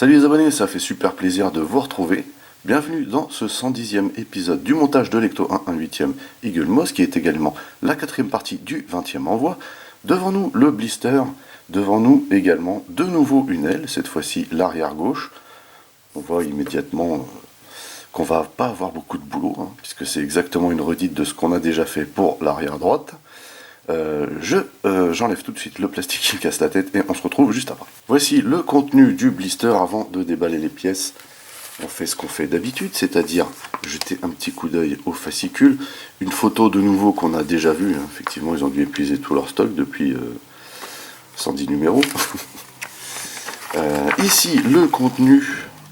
Salut les abonnés, ça fait super plaisir de vous retrouver. Bienvenue dans ce 110e épisode du montage de l'Ecto 1/8e Eagle Moss, qui est également la 4e partie du 20e envoi. Devant nous le blister, devant nous également de nouveau une aile, cette fois-ci l'arrière gauche. On voit immédiatement qu'on va pas avoir beaucoup de boulot, puisque c'est exactement une redite de ce qu'on a déjà fait pour l'arrière droite. J'enlève tout de suite le plastique qui casse la tête et on se retrouve juste après. Voici le contenu du blister avant de déballer les pièces. On fait ce qu'on fait d'habitude, c'est-à-dire jeter un petit coup d'œil au fascicule. Une photo de nouveau qu'on a déjà vue. Effectivement, ils ont dû épuiser tout leur stock depuis 110 numéros. Ici, le contenu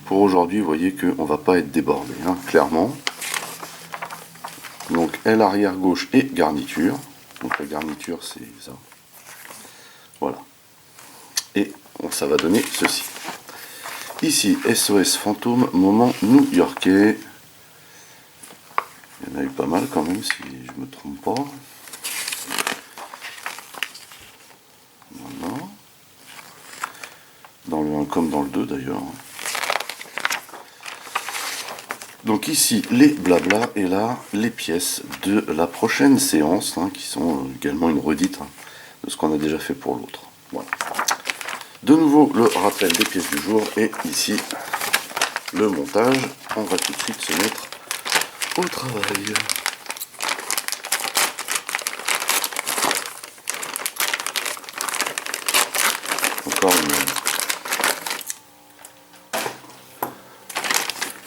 pour aujourd'hui. Vous voyez qu'on va pas être débordé, clairement. Donc, aile arrière gauche et garniture. Donc la garniture c'est ça. Voilà. Et ça va donner ceci. Ici, SOS fantôme, moment new-yorkais. Il y en a eu pas mal quand même, si je me trompe pas. Voilà. Dans le 1 comme dans le 2 d'ailleurs. Donc ici, les blabla, et là, les pièces de la prochaine séance, qui sont également une redite de ce qu'on a déjà fait pour l'autre. Voilà. De nouveau, le rappel des pièces du jour, et ici, le montage. On va tout de suite se mettre au travail.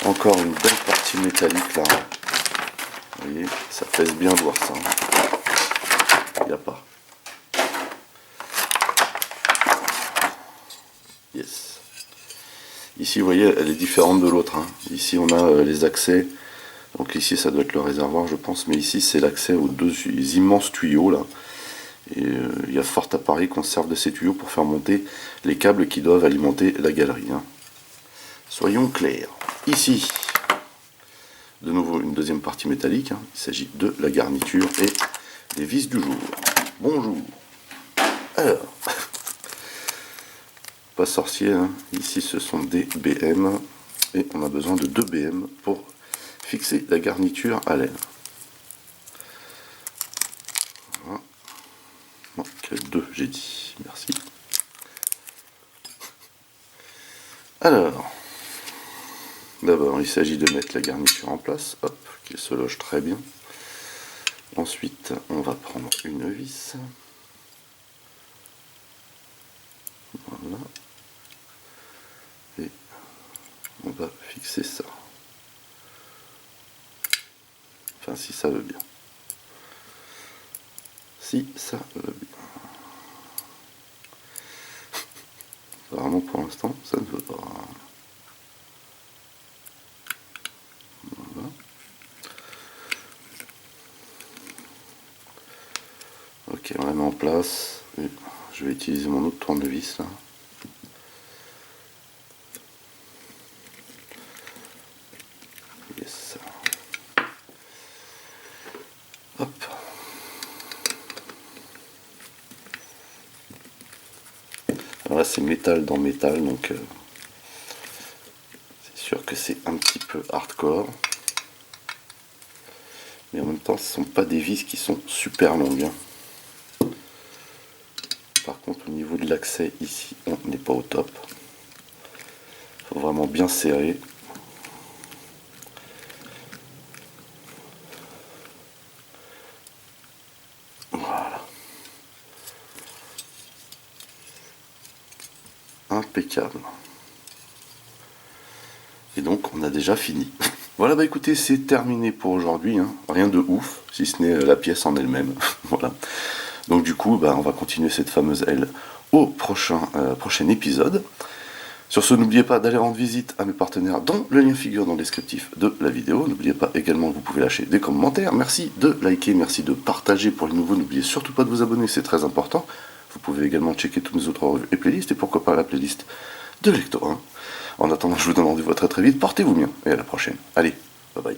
Encore une belle partie métallique là. Vous voyez, ça pèse bien de voir ça. Il n'y a pas. Yes. Ici, vous voyez, elle est différente de l'autre. Ici, on a les accès. Donc ici, ça doit être le réservoir, je pense. Mais ici, c'est l'accès aux deux immenses tuyaux là. Et il y a fort à parier qu'on serve de ces tuyaux pour faire monter les câbles qui doivent alimenter la galerie. Soyons clairs. Ici, de nouveau une deuxième partie métallique. Il s'agit de la garniture et des vis du jour. Bonjour. Alors, pas sorcier. Ici, ce sont des BM et on a besoin de 2 BM pour fixer la garniture à l'aile. Voilà. Non, 2, j'ai dit. Merci. Alors. D'abord, il s'agit de mettre la garniture en place, hop, qui se loge très bien. Ensuite, on va prendre une vis. Voilà. Et on va fixer ça. Enfin, si ça veut bien. Si ça veut bien. Apparemment, pour l'instant, ça ne veut pas. Ok, on la met en place. Et je vais utiliser mon autre tournevis là. Yes. Hop. Alors là c'est métal dans métal, donc c'est sûr que c'est un petit peu hardcore. Mais en même temps, ce ne sont pas des vis qui sont super longues. Par contre, au niveau de l'accès, ici, on n'est pas au top. Il faut vraiment bien serrer. Voilà. Impeccable. Et donc, on a déjà fini. Voilà, bah écoutez, c'est terminé pour aujourd'hui. Rien de ouf, si ce n'est la pièce en elle-même. Voilà. Donc du coup, on va continuer cette fameuse aile au prochain épisode. Sur ce, n'oubliez pas d'aller rendre visite à mes partenaires dont le lien figure dans le descriptif de la vidéo. N'oubliez pas également que vous pouvez lâcher des commentaires. Merci de liker, merci de partager pour les nouveaux. N'oubliez surtout pas de vous abonner, c'est très important. Vous pouvez également checker toutes mes autres revues et playlists, et pourquoi pas la playlist de Lecto 1. En attendant, je vous donne rendez-vous très très vite. Portez-vous bien et à la prochaine. Allez, bye bye.